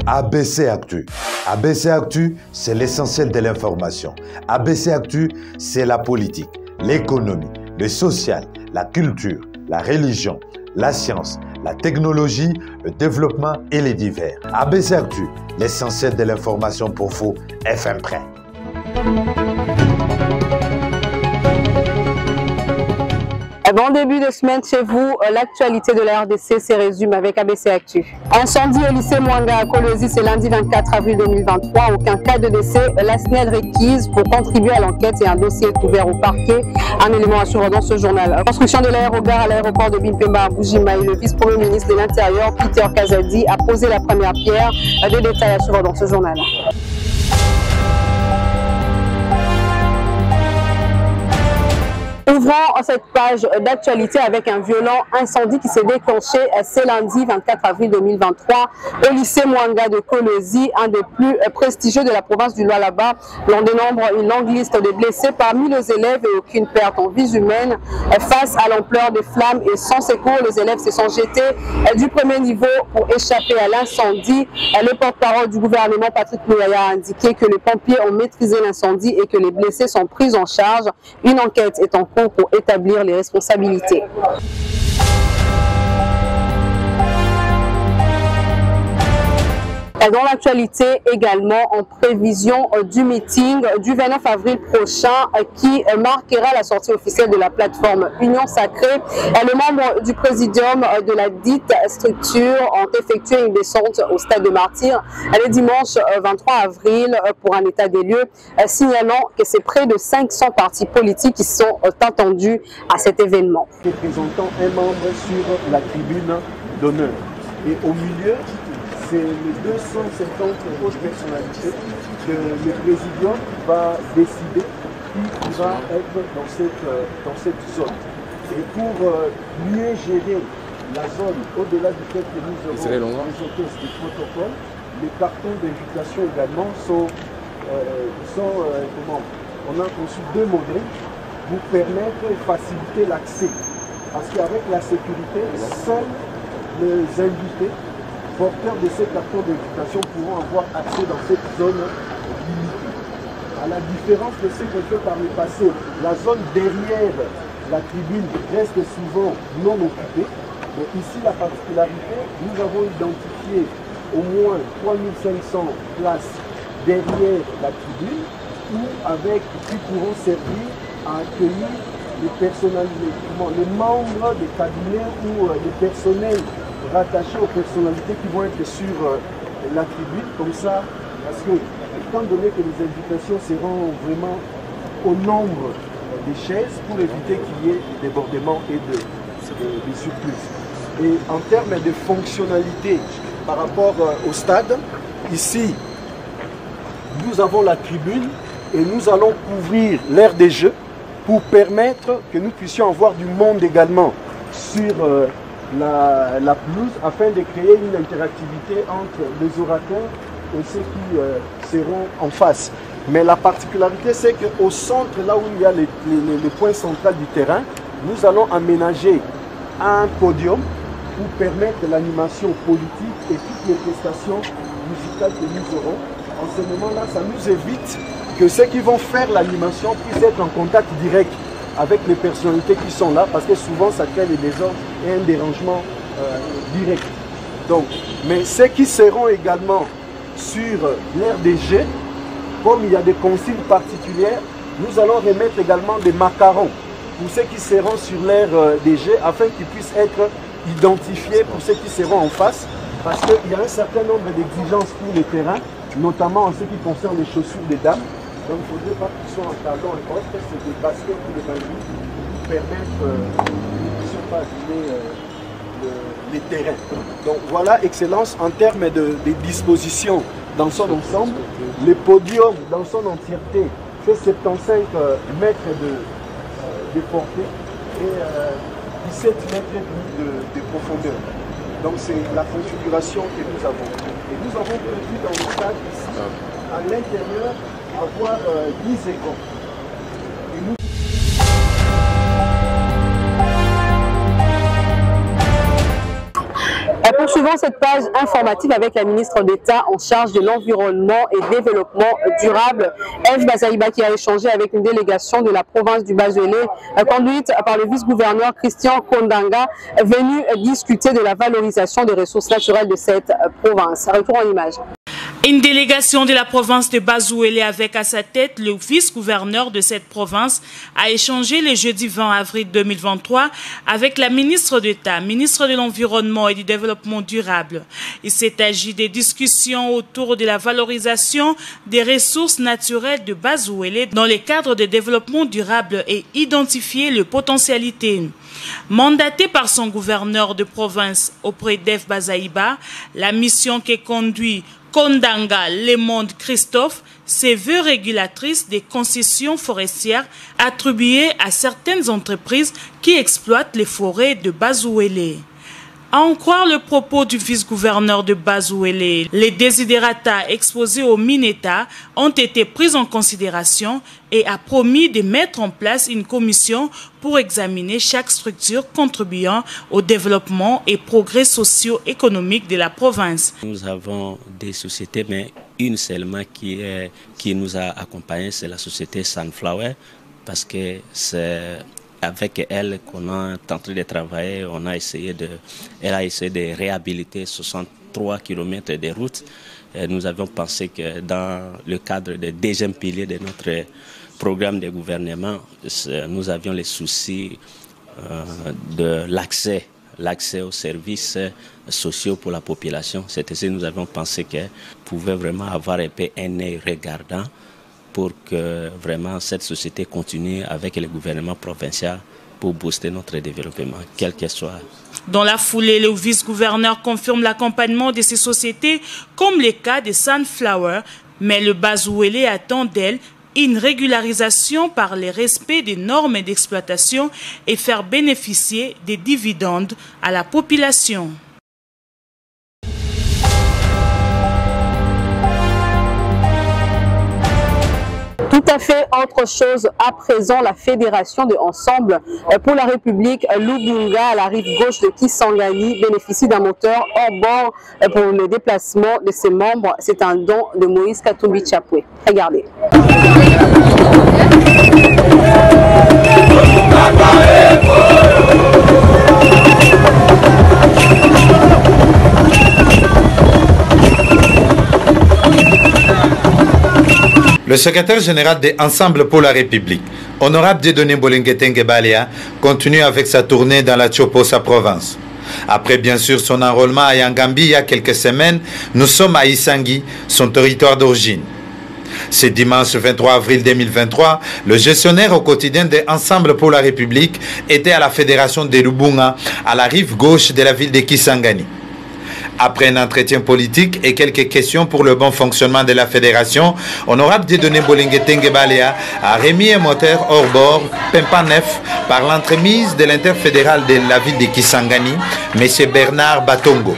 ABC Actu. ABC Actu, c'est l'essentiel de l'information. ABC Actu, c'est la politique, l'économie, le social, la culture, la religion, la science, la technologie, le développement et les divers. ABC Actu, l'essentiel de l'information pour vous, FM Prêt. Bon début de semaine chez vous, l'actualité de la RDC se résume avec ABC Actu. Incendie au lycée Mwanga à Kolwezi, c'est lundi 24 avril 2023. Aucun cas de décès, la SNED requise pour contribuer à l'enquête et un dossier est ouvert au parquet. Un élément assuré dans ce journal. Construction de l'aérogare à l'aéroport de Bimpemba à Bujimaï. Le vice-premier ministre de l'Intérieur, Peter Kazadi, a posé la première pierre. Des détails assurés dans ce journal. Ouvrons cette page d'actualité avec un violent incendie qui s'est déclenché ce lundi 24 avril 2023 au lycée Mwanga de Kolwezi, un des plus prestigieux de la province du Lualaba. L'on dénombre une longue liste de blessés parmi les élèves et aucune perte en vies humaines. Face à l'ampleur des flammes et sans secours, les élèves se sont jetés du premier niveau pour échapper à l'incendie. Le porte-parole du gouvernement, Patrick Mouyaya, a indiqué que les pompiers ont maîtrisé l'incendie et que les blessés sont pris en charge. Une enquête est en cours pour établir les responsabilités. Dans l'actualité également, en prévision du meeting du 29 avril prochain qui marquera la sortie officielle de la plateforme Union Sacrée, les membres du présidium de la dite structure ont effectué une descente au stade de Martyrs le dimanche 23 avril pour un état des lieux, signalant que c'est près de 500 partis politiques qui sont attendus à cet événement. Représentant un membre sur la tribune d'honneur et au milieu, c'est les 250 autres personnalités que le président va décider qui va être dans cette zone. Et pour mieux gérer la zone au-delà du fait que nous avons présenté ce protocole, les cartons d'invitation également sont on a conçu deux modèles pour permettre et faciliter l'accès. Parce qu'avec la sécurité, seuls les invités porteurs de ces cartons d'invitation pourront avoir accès dans cette zone limitée. À la différence de ce qu'on fait par le passé, la zone derrière la tribune reste souvent non occupée. Mais ici, la particularité, nous avons identifié au moins 3500 places derrière la tribune qui pourront servir à accueillir les membres des cabinets ou les personnels rattachés aux personnalités qui vont être sur la tribune, comme ça, parce que, étant donné que les invitations seront vraiment au nombre des chaises, pour éviter qu'il y ait des débordements et des surplus. Et en termes de fonctionnalité par rapport au stade, ici, nous avons la tribune et nous allons couvrir l'aire des jeux pour permettre que nous puissions avoir du monde également sur la pelouse afin de créer une interactivité entre les orateurs et ceux qui seront en face. Mais la particularité, c'est qu'au centre, là où il y a le point central du terrain, nous allons aménager un podium pour permettre l'animation politique et toutes les prestations musicales que nous aurons. En ce moment-là, ça nous évite que ceux qui vont faire l'animation puissent être en contact direct avec les personnalités qui sont là, parce que souvent ça crée des désordres et un dérangement direct. Donc, mais ceux qui seront également sur l'aire des jeux, comme il y a des consignes particulières, nous allons remettre également des macarons pour ceux qui seront sur l'aire des jeux, afin qu'ils puissent être identifiés pour ceux qui seront en face, parce qu'il y a un certain nombre d'exigences pour les terrains, notamment en ce qui concerne les chaussures des dames. Donc il ne faudrait pas qu'ils soient en talons et autres, c'est des baskets pour les bandits qui permettent qu'ils ne puissent pas abîmer les terrains. Donc voilà, Excellence, en termes de dispositions dans son ensemble, le podium dans son entièreté fait 75 mètres de portée et 17 mètres de profondeur. Donc c'est la configuration que nous avons. Et nous avons prévu dans le stade ici, à l'intérieur, avoir 10 égons. Poursuivons cette page informative avec la ministre d'État en charge de l'environnement et développement durable, Eve Bazaïba, qui a échangé avec une délégation de la province du Bas-Ouélé, conduite par le vice-gouverneur Christian Kondanga, venu discuter de la valorisation des ressources naturelles de cette province. Retour en image. Une délégation de la province de Bas-Ouélé avec à sa tête le vice-gouverneur de cette province a échangé le jeudi 20 avril 2023 avec la ministre d'État, ministre de l'Environnement et du Développement durable. Il s'est agi des discussions autour de la valorisation des ressources naturelles de Bas-Ouélé dans le cadre de développement durable et identifier les potentialités. Mandaté par son gouverneur de province auprès d'Eve Bazaïba, la mission qui conduit Kondanga Lemonde Christophe se veut régulatrice des concessions forestières attribuées à certaines entreprises qui exploitent les forêts de Bas-Ouélé. À en croire le propos du vice-gouverneur de Bas-Ouélé, les desiderata exposés au Mineta ont été pris en considération et a promis de mettre en place une commission pour examiner chaque structure contribuant au développement et progrès socio-économique de la province. Nous avons des sociétés, mais une seulement qui nous a accompagnés, c'est la société Sunflower, parce que c'est avec elle qu'on a tenté de travailler. Elle a essayé de réhabiliter 63 km de routes. Et nous avions pensé que dans le cadre du deuxième pilier de notre programme de gouvernement, nous avions les soucis de l'accès aux services sociaux pour la population. C'est ainsi que nous avions pensé qu'elle pouvait vraiment avoir un peu un œil regardant pour que vraiment cette société continue avec le gouvernement provincial pour booster notre développement, quel que soit. Dans la foulée, le vice-gouverneur confirme l'accompagnement de ces sociétés, comme le cas de Sunflower, mais le Bas-Ouélé attend d'elle une régularisation par le respect des normes d'exploitation et faire bénéficier des dividendes à la population. Tout à fait autre chose à présent, la fédération de Ensemble pour la République Lubunga à la rive gauche de Kisangani bénéficie d'un moteur hors bord pour le déplacement de ses membres. C'est un don de Moïse Katumbi Chapwe. Regardez. Le secrétaire général de Ensemble pour la République, honorable Dieudonné Bolengetenge Balea, continue avec sa tournée dans la Tchopo, sa province. Après bien sûr son enrôlement à Yangambi il y a quelques semaines, nous sommes à Isangui, son territoire d'origine. Ce dimanche 23 avril 2023, le gestionnaire au quotidien de Ensemble pour la République était à la fédération de Lubunga, à la rive gauche de la ville de Kisangani. Après un entretien politique et quelques questions pour le bon fonctionnement de la fédération, honorable Dieudonné Bolengetenge Balea a remis un moteur hors bord, Pempa neuf, par l'entremise de l'interfédéral de la ville de Kisangani, M. Bernard Batongo,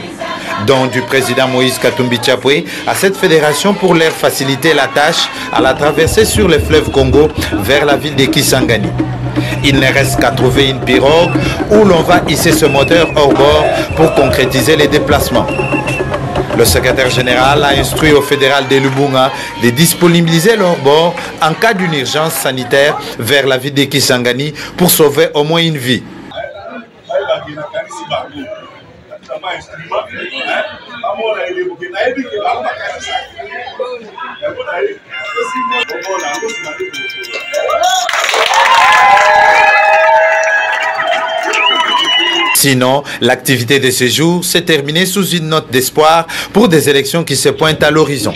don du président Moïse Katumbi Chapwe à cette fédération pour leur faciliter la tâche à la traversée sur le fleuve Congo vers la ville de Kisangani. Il ne reste qu'à trouver une pirogue où l'on va hisser ce moteur hors bord pour concrétiser les déplacements. Le secrétaire général a instruit au fédéral de Lubunga de disponibiliser le hors-bord en cas d'une urgence sanitaire vers la ville de Kisangani pour sauver au moins une vie. Sinon, l'activité de ce jour s'est terminée sous une note d'espoir pour des élections qui se pointent à l'horizon.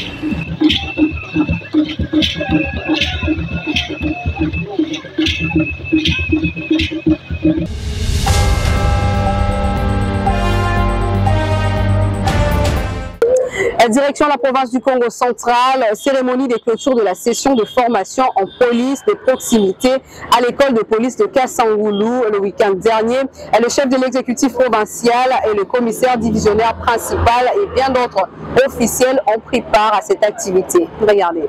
Direction la province du Congo central, cérémonie des clôtures de la session de formation en police de proximité à l'école de police de Kassangoulou le week-end dernier. Le chef de l'exécutif provincial et le commissaire divisionnaire principal et bien d'autres officiels ont pris part à cette activité. Regardez.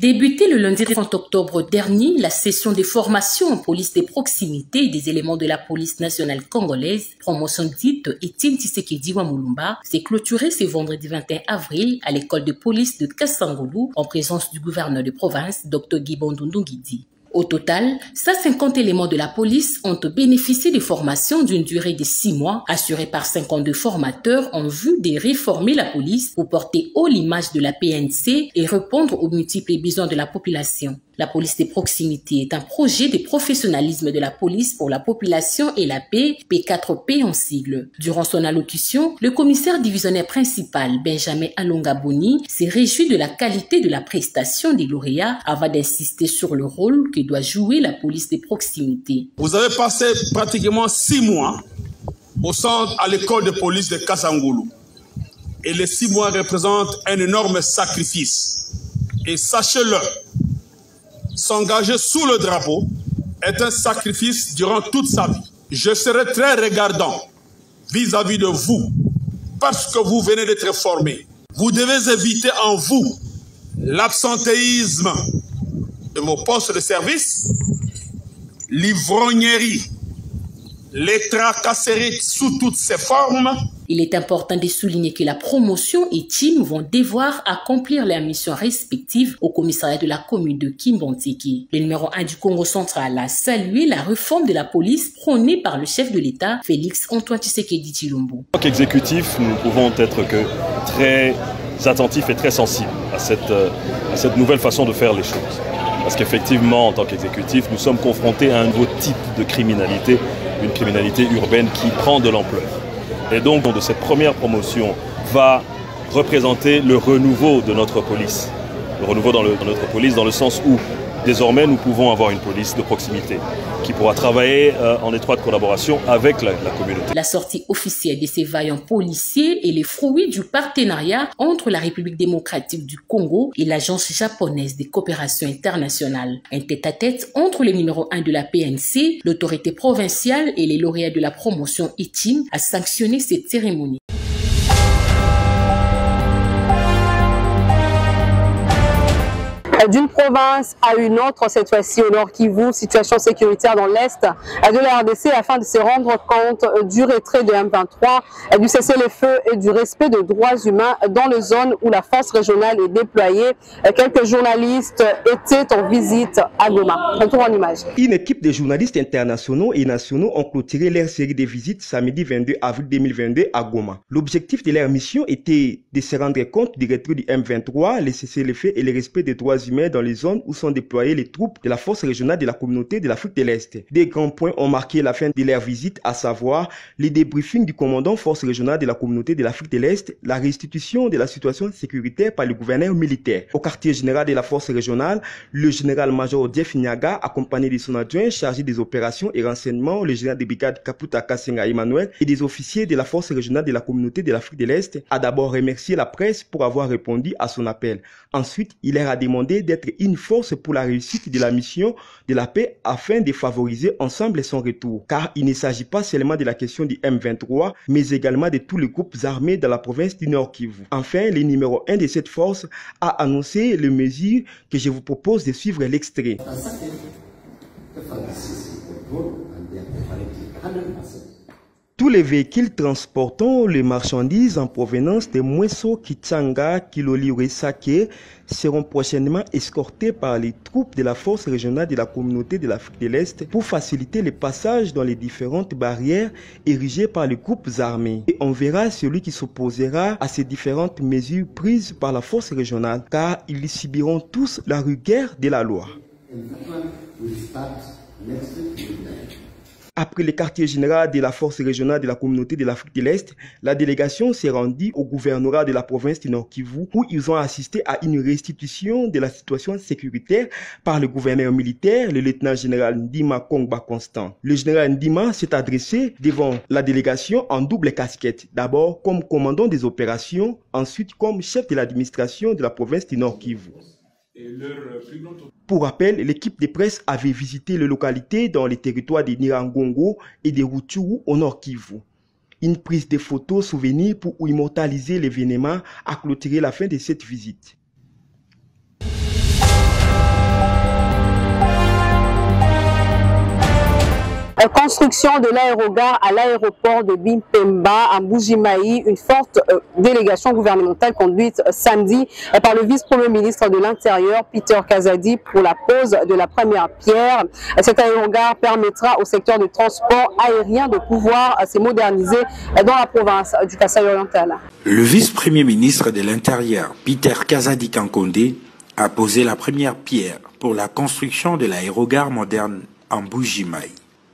Débutée le lundi 30 octobre dernier, la session de formation en police de proximité des éléments de la police nationale congolaise, promotion dite Etienne Tshisekedi wa Mulumba, s'est clôturée ce vendredi 21 avril à l'école de police de Kasangulu en présence du gouverneur de province, Dr Guy Bandundu Guidi. Au total, 150 éléments de la police ont bénéficié de formations d'une durée de 6 mois, assurées par 52 formateurs en vue de réformer la police pour porter haut l'image de la PNC et répondre aux multiples besoins de la population. La police de proximité est un projet de professionnalisme de la police pour la population et la paix, P4P en sigle. Durant son allocution, le commissaire divisionnaire principal, Benjamin Alongaboni, s'est réjoui de la qualité de la prestation des lauréats avant d'insister sur le rôle que doit jouer la police de proximité. Vous avez passé pratiquement 6 mois au centre à l'école de police de Kasangulu. Et les 6 mois représentent un énorme sacrifice. Et sachez-le, s'engager sous le drapeau est un sacrifice durant toute sa vie. Je serai très regardant vis-à-vis de vous parce que vous venez d'être formés. Vous devez éviter en vous l'absentéisme de vos postes de service, l'ivrognerie, les tracasseries sous toutes ses formes. Il est important de souligner que la promotion et team vont devoir accomplir leurs missions respectives au commissariat de la commune de Kimbantiki. Le numéro 1 du Congo central a salué la réforme de la police prônée par le chef de l'État, Félix Antoine Tshisekedi Tshilombo. En tant qu'exécutif, nous pouvons être que très attentifs et très sensibles à cette nouvelle façon de faire les choses. Parce qu'effectivement, en tant qu'exécutif, nous sommes confrontés à un nouveau type de criminalité, une criminalité urbaine qui prend de l'ampleur. Et donc, de cette première promotion va représenter le renouveau de notre police. Le renouveau dans notre police dans le sens où, désormais, nous pouvons avoir une police de proximité qui pourra travailler en étroite collaboration avec la communauté. La sortie officielle de ces vaillants policiers est le fruit du partenariat entre la République démocratique du Congo et l'Agence japonaise de coopération internationale. Un tête-à-tête entre le numéro 1 de la PNC, l'autorité provinciale et les lauréats de la promotion ITIM a sanctionné cette cérémonie. D'une province à une autre, cette fois-ci au Nord Kivu, situation sécuritaire dans l'Est de la RDC afin de se rendre compte du retrait de M23, du cessez-le-feu et du respect des droits humains dans les zones où la force régionale est déployée. Quelques journalistes étaient en visite à Goma. Retour en image. Une équipe de journalistes internationaux et nationaux ont clôturé leur série de visites samedi 22 avril 2022 à Goma. L'objectif de leur mission était de se rendre compte du retrait du M23, le cessez-le-feu et le respect des droits humains dans les zones où sont déployées les troupes de la force régionale de la communauté de l'Afrique de l'Est. Des grands points ont marqué la fin de leur visite, à savoir les débriefings du commandant force régionale de la communauté de l'Afrique de l'Est, la restitution de la situation sécuritaire par le gouverneur militaire. Au quartier général de la force régionale, le général-major Jeff Nyaga, accompagné de son adjoint chargé des opérations et renseignements, le général de brigade Kaputa Kasenga Emmanuel, et des officiers de la force régionale de la communauté de l'Afrique de l'Est, a d'abord remercié la presse pour avoir répondu à son appel. Ensuite, il leur a demandé d'être une force pour la réussite de la mission de la paix afin de favoriser ensemble son retour. Car il ne s'agit pas seulement de la question du M23, mais également de tous les groupes armés dans la province du Nord Kivu. Enfin, le numéro 1 de cette force a annoncé les mesures que je vous propose de suivre l'extrait. Tous les véhicules transportant les marchandises en provenance de Mweso, Kitsanga, Kiloli ou Sake seront prochainement escortés par les troupes de la force régionale de la communauté de l'Afrique de l'Est pour faciliter le passage dans les différentes barrières érigées par les groupes armés. Et on verra celui qui s'opposera à ces différentes mesures prises par la force régionale, car ils subiront tous la rigueur de la loi. Après le quartier général de la force régionale de la communauté de l'Afrique de l'Est, la délégation s'est rendue au gouvernorat de la province du Nord Kivu où ils ont assisté à une restitution de la situation sécuritaire par le gouverneur militaire, le lieutenant-général Ndima Kongba Constant. Le général Ndima s'est adressé devant la délégation en double casquette, d'abord comme commandant des opérations, ensuite comme chef de l'administration de la province du Nord Kivu. Pour rappel, l'équipe de presse avait visité les localités dans les territoires de Nirangongo et de Rutshuru au Nord Kivu. Une prise de photos souvenirs pour immortaliser l'événement a clôturé la fin de cette visite. construction de l'aérogare à l'aéroport de Bimpemba à Mbuji-Mayi, une forte délégation gouvernementale conduite samedi par le vice-premier ministre de l'Intérieur, Peter Kazadi, pour la pose de la première pierre. Cet aérogare permettra au secteur du transport aérien de pouvoir se moderniser dans la province du Kasaï-Oriental. Le vice-premier ministre de l'Intérieur, Peter Kazadi Kankonde, a posé la première pierre pour la construction de l'aérogare moderne en Mbuji-Mayi.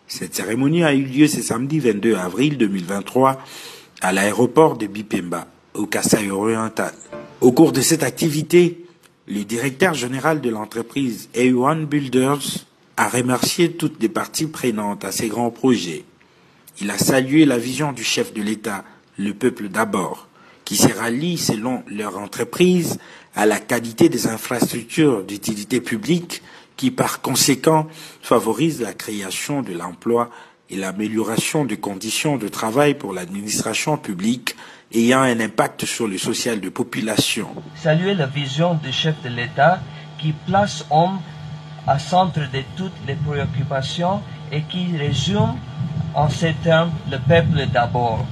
Cette cérémonie a eu lieu ce samedi 22 avril 2023 à l'aéroport de Bimpemba, au Kasaï-Oriental. Au cours de cette activité, le directeur général de l'entreprise A1 Builders a remercié toutes les parties prenantes à ces grands projets. Il a salué la vision du chef de l'État, le peuple d'abord, qui se rallient selon leur entreprise à la qualité des infrastructures d'utilité publique qui par conséquent favorisent la création de l'emploi et l'amélioration des conditions de travail pour l'administration publique ayant un impact sur le social de population. Saluer la vision du chef de l'État qui place l'homme au centre de toutes les préoccupations et qui résume en ces termes le peuple d'abord.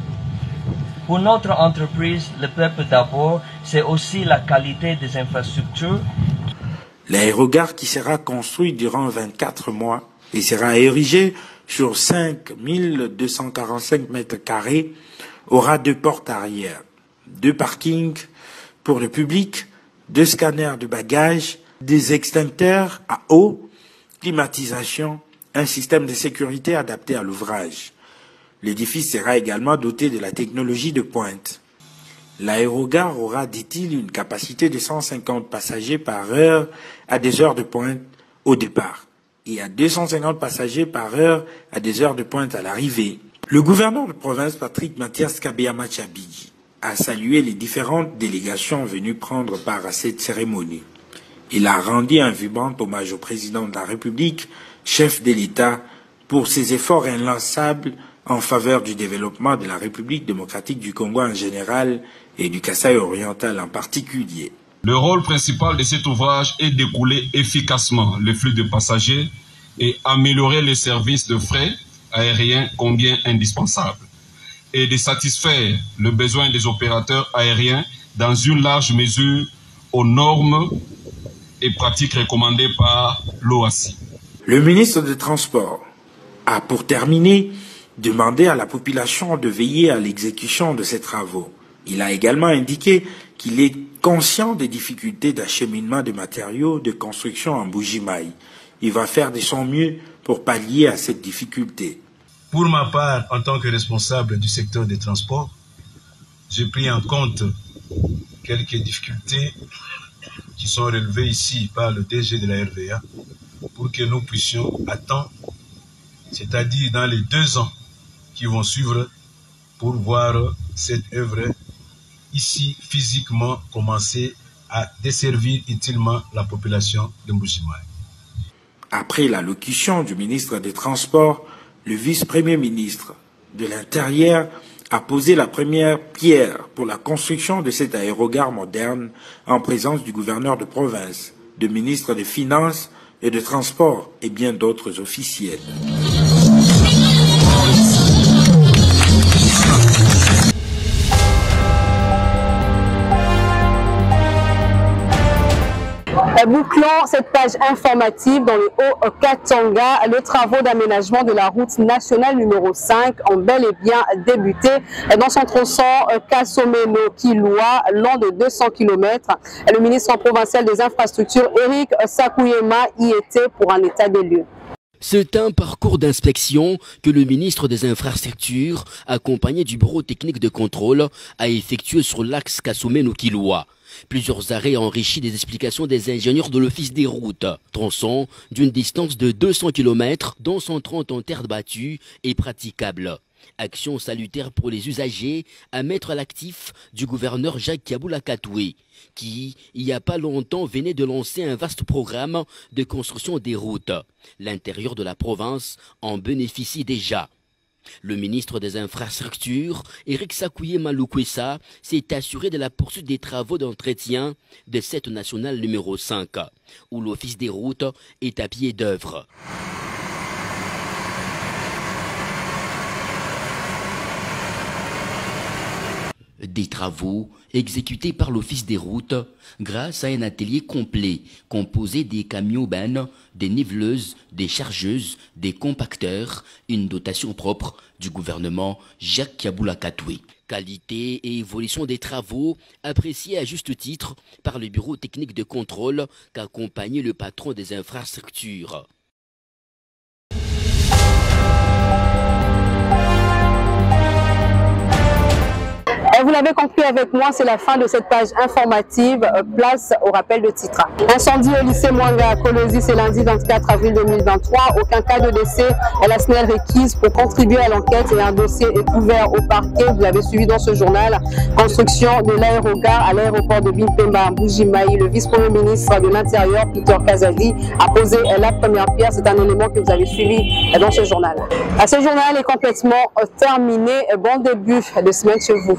Pour notre entreprise, le peuple d'abord, c'est aussi la qualité des infrastructures. L'aérogare qui sera construit durant 24 mois et sera érigé sur 5245 mètres carrés aura 2 portes arrière, 2 parkings pour le public, 2 scanners de bagages, des extincteurs à eau, climatisation, un système de sécurité adapté à l'ouvrage. L'édifice sera également doté de la technologie de pointe. L'aérogare aura, dit-il, une capacité de 150 passagers par heure à des heures de pointe au départ et à 250 passagers par heure à des heures de pointe à l'arrivée. Le gouverneur de province, Patrick Mathias Kabeyama-Tchabidji, a salué les différentes délégations venues prendre part à cette cérémonie. Il a rendu un vibrant hommage au président de la République, chef de l'État, pour ses efforts inlassables en faveur du développement de la République démocratique du Congo en général et du Kasaï-Oriental en particulier. Le rôle principal de cet ouvrage est d'écouler efficacement les flux de passagers et améliorer les services de fret aériens combien indispensables et de satisfaire le besoin des opérateurs aériens dans une large mesure aux normes et pratiques recommandées par l'OACI. Le ministre des Transports a, pour terminer, demandé à la population de veiller à l'exécution de ces travaux. Il a également indiqué qu'il est conscient des difficultés d'acheminement de matériaux de construction en Mbuji-Mayi. Il va faire de son mieux pour pallier à cette difficulté. Pour ma part, en tant que responsable du secteur des transports, j'ai pris en compte quelques difficultés qui sont relevées ici par le DG de la RVA pour que nous puissions à temps, c'est-à-dire dans les 2 ans qui vont suivre, pour voir cette œuvre ici physiquement commencer à desservir utilement la population de Mbuji-Mayi. Après l'allocution du ministre des Transports, le vice-premier ministre de l'Intérieur a posé la première pierre pour la construction de cet aérogare moderne en présence du gouverneur de province, du ministre des Finances et des Transports et bien d'autres officiels. Bouclons cette page informative dans le Haut-Katanga. Les travaux d'aménagement de la route nationale numéro 5 ont bel et bien débuté dans son tronçon Kasomeno-Kilwa, long de 200 km. Le ministre provincial des infrastructures, Eric Sakuyema, y était pour un état des lieux. C'est un parcours d'inspection que le ministre des Infrastructures, accompagné du bureau technique de contrôle, a effectué sur l'axe Kasomeno-Kilwa. Plusieurs arrêts enrichis des explications des ingénieurs de l'Office des routes. Tronçon d'une distance de 200 km, dont 130 en terre battue, est praticable. Action salutaire pour les usagers à mettre à l'actif du gouverneur Jacques Kaboula Katoué, qui, il n'y a pas longtemps, venait de lancer un vaste programme de construction des routes. L'intérieur de la province en bénéficie déjà. Le ministre des Infrastructures, Eric Sakuyema Lukwesa, s'est assuré de la poursuite des travaux d'entretien de cette nationale numéro 5, où l'Office des routes est à pied d'œuvre. Des travaux exécutés par l'Office des routes grâce à un atelier complet composé des camions-bennes, des niveleuses, des chargeuses, des compacteurs, une dotation propre du gouvernement Jacques Kaboula Katoué. Qualité et évolution des travaux appréciés à juste titre par le bureau technique de contrôle qu'accompagnait le patron des infrastructures. Vous l'avez compris avec moi, c'est la fin de cette page informative. Place au rappel de titres. Incendie au lycée Mwanga à Kolosi, c'est lundi 24 avril 2023. Aucun cas de décès. La SNEL requise pour contribuer à l'enquête et un dossier est ouvert au parquet. Vous l'avez suivi dans ce journal. Construction de l'aérogare à l'aéroport de Bimpemba à Mbujimayi. Le vice-premier ministre de l'Intérieur, Peter Kazadi, a posé la première pierre. C'est un élément que vous avez suivi dans ce journal. Ce journal est complètement terminé. Bon début de semaine chez vous.